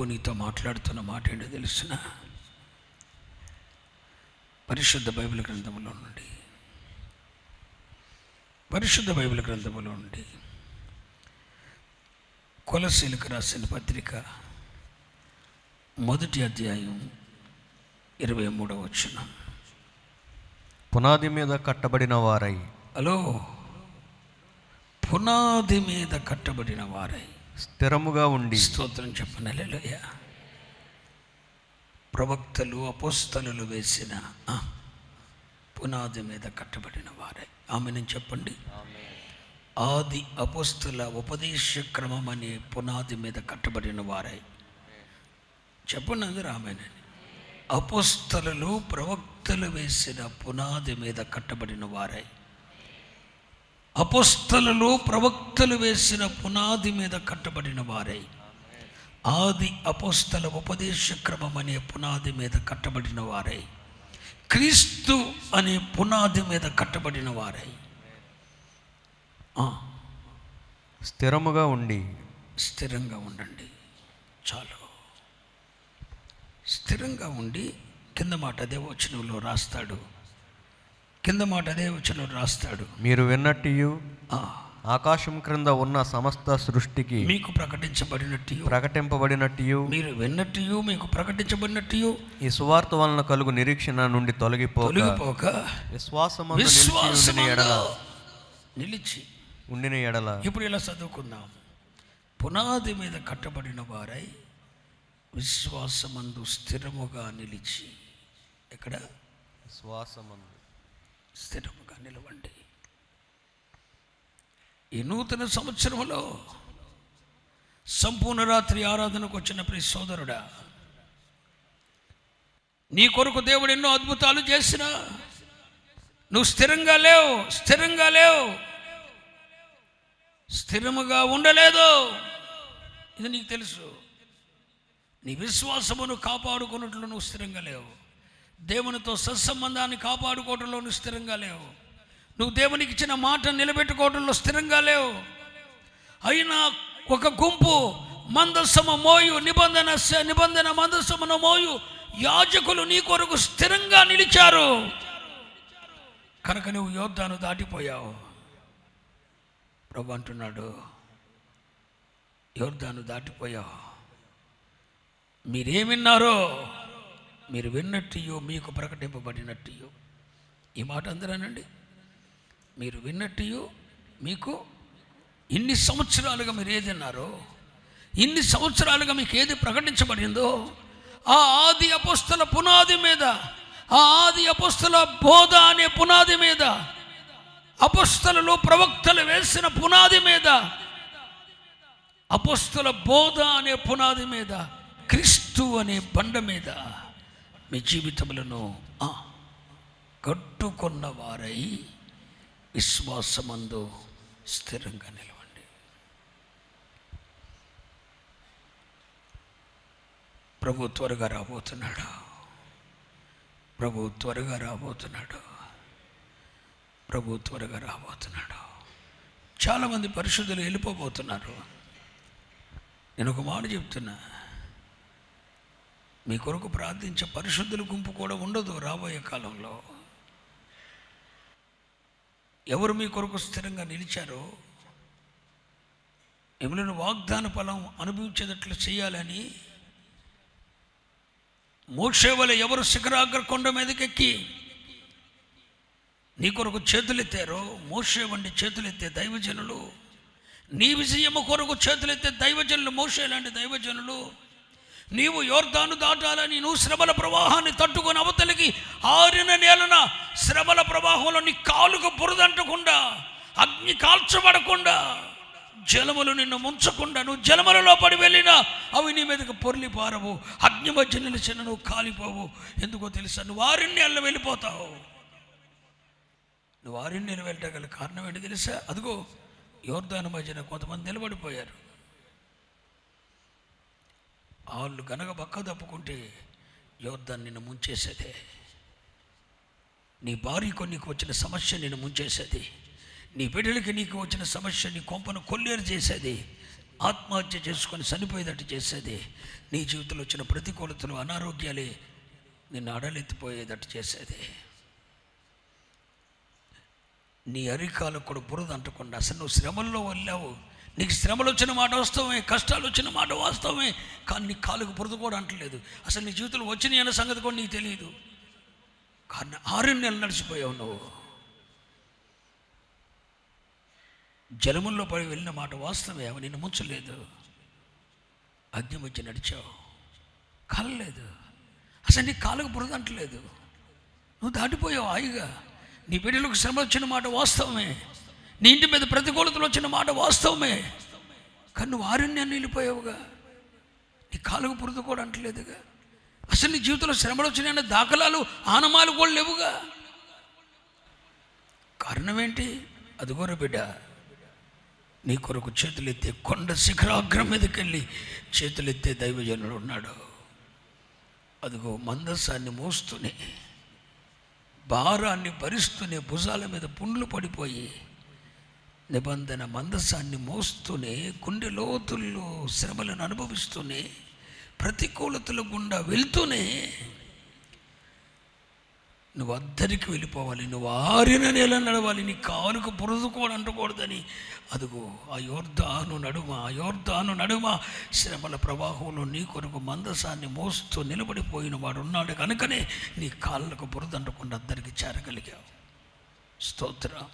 ప్రభు నీతో మాట్లాడుతున్న మాట ఏంటో తెలుసునా? పరిశుద్ధ బైబిల్ గ్రంథంలో నుండి కొలస్సీలకు రాసిన పత్రిక 1వ అధ్యాయం 23వ వచనం. పునాది మీద కట్టబడిన వారై, పునాది మీద కట్టబడిన వారై స్థిరముగా ఉండి. స్తోత్రం చెప్పండి. హల్లెలూయా. ప్రవక్తలు అపోస్తలులు వేసిన పునాది మీద కట్టబడిన వారై. ఆమేన్ చెప్పండి. ఆది అపోస్తల ఉపదేశ క్రమం అనే పునాది మీద కట్టబడిన వారై చెప్పండి అందరూ ఆమేన్. అపోస్తలులు ప్రవక్తలు వేసిన పునాది మీద కట్టబడిన వారై, అపోస్తలులు ప్రవక్తలు వేసిన పునాది మీద కట్టబడిన వారై, ఆది అపోస్తల ఉపదేశ క్రమం అనే పునాది మీద కట్టబడిన వారై, క్రీస్తు అనే పునాది మీద కట్టబడిన వారై స్థిరంగా ఉండండి. చాలు. స్థిరంగా ఉండి కింద మాట అదే వచనంలో రాస్తాడు. మీరు విన్నట్టు ఆకాశం క్రింద ఉన్న సమస్త సృష్టికి మీకు ప్రకటింపబడినట్టు, మీరు విన్నట్టు మీకు ప్రకటించబడినట్టు, ఈ సువార్త వలన కలుగు నిరీక్షణ నుండి తొలగిపోక నిలిచి ఉండిన ఎడల. ఇప్పుడు ఇలా చదువుకుందాం. పునాది మీద కట్టబడిన వారై విశ్వాసమందు స్థిరముగా నిలిచి. ఎక్కడ? విశ్వాసమందు స్థిరముగా నిలవండి. ఈ నూతన సంవత్సరంలో సంపూర్ణ రాత్రి ఆరాధనకు వచ్చిన ప్రియ సోదరుడా, నీ కొరకు దేవుడు ఎన్నో అద్భుతాలు చేసినా నువ్వు స్థిరంగా లేవు, స్థిరముగా ఉండలేదు. ఇది నీకు తెలుసు. నీ విశ్వాసమును కాపాడుకున్నట్లు నువ్వు స్థిరంగా లేవు. దేవునితో సత్సంబంధాన్ని కాపాడుకోవడంలో నువ్వు స్థిరంగా లేవు. నువ్వు దేవునికి ఇచ్చిన మాట నిలబెట్టుకోవడంలో స్థిరంగా లేవు. అయినా ఒక గుంపు మందస్సము మోయు నిబంధన మందస్సమును మోయు యాజకులు నీ కొరకు స్థిరంగా నిలిచారు కనుక నువ్వు యోర్దాను దాటిపోయావు. ప్రభు అంటున్నాడు, యోర్దాను దాటిపోయావు. మీరేమిన్నారో మీరు విన్నట్టు మీకు ప్రకటింపబడినట్టు. ఈ మాట అందరానండి. మీరు విన్నట్టు మీకు ఇన్ని సంవత్సరాలుగా మీరు ఏది విన్నారో, ఇన్ని సంవత్సరాలుగా మీకు ఏది ప్రకటించబడిందో, ఆ ఆది అపోస్తల పునాది మీద, ఆ ఆది అపోస్తల బోధ అనే పునాది మీద, అపోస్తలులు ప్రవక్తలు వేసిన పునాది మీద, అపోస్తల బోధ అనే పునాది మీద, క్రీస్తు అనే బండ మీద మీ జీవితములను కట్టుకున్న వారై విశ్వాసమందు స్థిరంగా నిలవండి. ప్రభు త్వరగా రాబోతున్నాడు. చాలామంది పరిశుద్ధులు వెళ్ళిపోబోతున్నారు. నేను ఒక మాట చెప్తున్నా, మీ కొరకు ప్రార్థించే పరిశుద్ధుల గుంపు కూడా ఉండదు రాబోయే కాలంలో. ఎవరు మీ కొరకు స్థిరంగా నిలిచారో, ఎవరైనా వాగ్దాన ఫలం అనుభవించేటట్లు చేయాలని మోషే వలె ఎవరు శిఖరాగ్ర కొండ మీదకెక్కి నీ కొరకు చేతులెత్తారో, మోషే వంటి చేతులెత్తే దైవజనులు, నీ విజయము కొరకు చేతులెత్తే దైవజనులు, మోషే లాంటి దైవజనులు, నీవు యోర్దాను దాటాలని నువ్వు శ్రమల ప్రవాహాన్ని తట్టుకొని అవతలికి ఆరిన నేలన శ్రమల ప్రవాహంలో నీ కాలుకు బురదంటకుండా, అగ్ని కాల్చబడకుండా, జలములు నిన్ను ముంచకుండా నువ్వు జలములలో పడి వెళ్ళినా అవి నీ మీదకి పొర్లి పారవు. అగ్ని మధ్య నిలిచిన నువ్వు కాలిపోవు. ఎందుకో తెలుసా? నువ్వు ఆరణ్యాల్లో వెళ్ళిపోతావు. నువ్వు ఆరణ్యాలు వెళ్ళగల కారణం ఏంటి తెలుసా? అదిగో యోర్దాను మధ్యన కొంతమంది నిలబడిపోయారు. వాళ్ళు గనక పక్క తప్పుకుంటే యోర్దాను నిన్ను ముంచేసేదే. నీ భార్యకు నీకు వచ్చిన సమస్య నిన్ను ముంచేసేది. నీ బిడ్డలకి నీకు వచ్చిన సమస్య నీ కొంపను కొల్లేరు చేసేది. ఆత్మహత్య చేసుకొని చనిపోయేటట్టు చేసేది, నీ జీవితంలో వచ్చిన ప్రతికూలతలు, అనారోగ్యాలే నిన్ను అడలెత్తిపోయేటట్టు చేసేది. నీ అరికాలకు కూడా బురద అంటకుండా అసలు నువ్వు శ్రమల్లో వెళ్ళావు. నీకు శ్రమలు వచ్చిన మాట వాస్తవమే, కష్టాలు వచ్చిన మాట వాస్తవమే, కానీ నీ కాలుకు బురద కూడా అంటలేదు. అసలు నీ జీవితంలో వచ్చినాయి అన్న సంగతి కూడా నీకు తెలియదు. కానీ 6 నెలలు నడిచిపోయావు నువ్వు. జలముల్లో పడి వెళ్ళిన మాట వాస్తవమే, అవి నిన్ను ముంచలేదు. అగ్ని మధ్య నడిచావు, కాలలేదు. అసలు నీ కాలుకు బురద అంటలేదు, నువ్వు దాటిపోయావు హాయిగా. నీ బిడ్డలకు శ్రమ వచ్చిన మాట వాస్తవమే, నీ ఇంటి మీద ప్రతికూలతలు వచ్చిన మాట వాస్తవమే, కానీ నువ్వు 6 నెలలు వెళ్ళిపోయావుగా. నీ కాలుకు బురద కూడా అంటలేదుగా. అసలు నీ జీవితంలో శ్రమలు వచ్చినాయన్న దాఖలాలు, ఆనమాలు కూడా లేవుగా. కారణం ఏంటి? అదిగోర బిడ్డ, నీ కొరకు చేతులెత్తే, కొండ శిఖరాగ్రం మీదకి వెళ్ళి చేతులెత్తే దైవజనుడు ఉన్నాడు. అదిగో మందసాన్ని మోస్తూనే, భారాన్ని భరిస్తూనే, భుజాల మీద పుండ్లు పడిపోయి నిబంధన మందసాన్ని మోస్తూనే, గుండె లోతుల్లో శ్రమలను అనుభవిస్తూనే, ప్రతికూలతల గుండా వెళ్తూనే నువ్వు అద్దరికి వెళ్ళిపోవాలి. నువ్వు 6 నెలలు నడవాలి. నీ కాలుకు బురద కూడా అంటకూడదని అదిగో ఆ యోర్దాను నడుమ శ్రమల ప్రవాహంలో నీ కొరకు మందసాన్ని మోస్తూ నిలబడిపోయిన వాడు ఉన్నాడు కనుకనే నీ కాళ్ళకు బురద అంటకుండా అద్దరికి చేరగలిగావు. స్తోత్రం.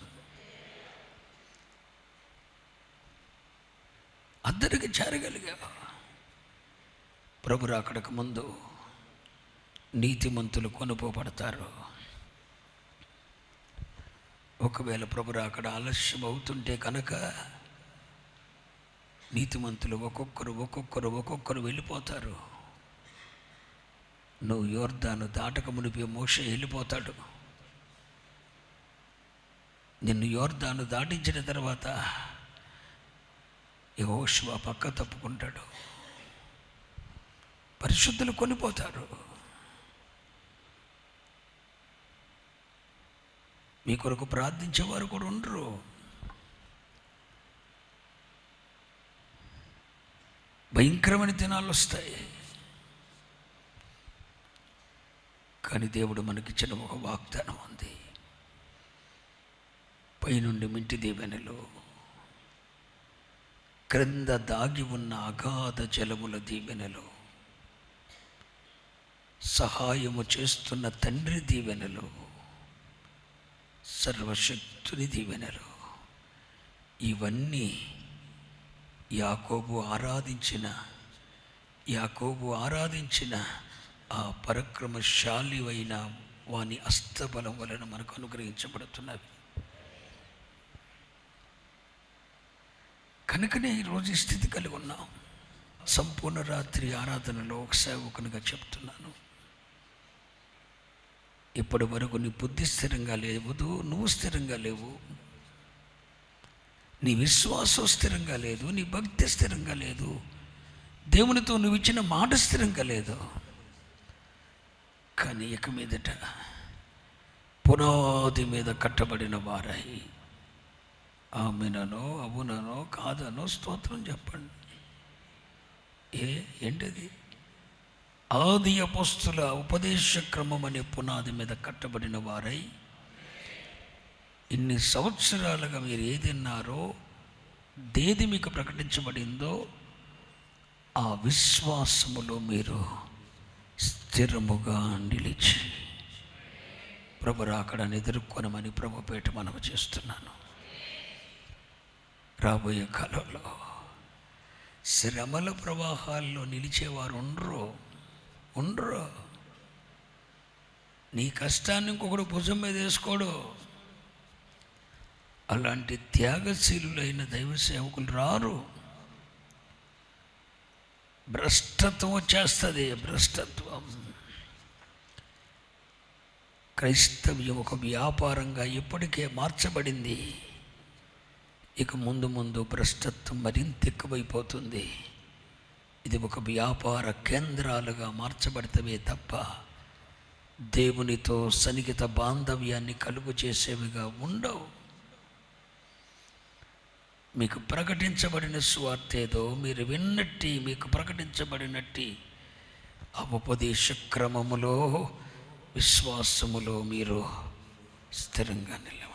అద్దరికి చేరగలిగావు. ప్రభు రాకడకు ముందు నీతిమంతులు కొనుపోబడతారు. ఒకవేళ ప్రభు రాకడ ఆలస్యం అవుతుంటే కనుక నీతిమంతులు ఒక్కొక్కరు వెళ్ళిపోతారు. నువ్వు యోర్దాను దాటక మునిపే మోషే వెళ్ళిపోతాడు. నిన్ను యోర్దాను దాటించిన తర్వాత యెహోషువ పక్క తప్పుకుంటాడు. పరిశుద్ధులు కొనిపోతారు. మీ కొరకు ప్రార్థించేవారు కూడా ఉండరు. భయంకరమైన దినాలు వస్తాయి. కానీ దేవుడు మనకిచ్చిన ఒక వాగ్దానం ఉంది. పైనుండి మింటి దీవెనలు, క్రింద దాగి ఉన్న అగాధ జలముల దీవెనలు, సహాయము చేస్తున్న తండ్రి దీవెనలు, సర్వశక్తుని దీవెనలు, ఇవన్నీ యాకోబు ఆరాధించిన ఆ పరాక్రమశాలి అయిన వాని అస్తబలం వలన మనకు అనుగ్రహించబడుతున్నవి. కనుకనే ఈరోజు ఈ స్థితి కలిగి ఉన్నాం. సంపూర్ణ రాత్రి ఆరాధనలో ఒక సేవకునిగా చెప్తున్నాను. ఇప్పటి వరకు నీ బుద్ధి స్థిరంగా లేదు, నువ్వు స్థిరంగా లేవు, నీ విశ్వాసం స్థిరంగా లేదు, నీ భక్తి స్థిరంగా లేదు, దేవునితో నువ్వు ఇచ్చిన మాట స్థిరంగా లేదు. కానీ ఇక మీదట పునాది మీద కట్టబడిన వారై, ఆమెనో అవుననో కాదనో స్తోత్రం చెప్పండి. ఏంటది? ఆది అపోస్తుల ఉపదేశ క్రమం అనే పునాది మీద కట్టబడిన వారై, ఇన్ని సంవత్సరాలుగా మీరు ఏదిన్నారో, దేది మీకు ప్రకటించబడిందో ఆ విశ్వాసములో మీరు స్థిరముగా నిలిచి ప్రభు రాకడని ఎదుర్కొనమని ప్రభు పేట మనవి చేస్తున్నాను. రాబోయే కాలంలో శ్రమల ప్రవాహాల్లో నిలిచేవారు ఉండరు. నీ కష్టాన్ని ఇంకొకడు భుజం మీద వేసుకోడు. అలాంటి త్యాగశీలులైన దైవ సేవకులు రారు. భ్రష్టత్వం వచ్చేస్తుంది. భ్రష్టత్వం. క్రైస్తవ్యం ఒక వ్యాపారంగా ఇప్పటికే మార్చబడింది. ఇక ముందు భ్రష్టత్వం మరింత ఎక్కువైపోతుంది. ఇది ఒక వ్యాపార కేంద్రాలుగా మార్చబడతవే తప్ప దేవునితో సన్నిహిత బాంధవ్యాన్ని కలుగు చేసేవిగా ఉండవు. మీకు ప్రకటించబడిన సువార్త ఏదో మీరు విన్నట్టి మీకు ప్రకటించబడినట్టి ఆ ఉపదేశ క్రమములో విశ్వాసములో మీరు స్థిరంగా నిలబడండి.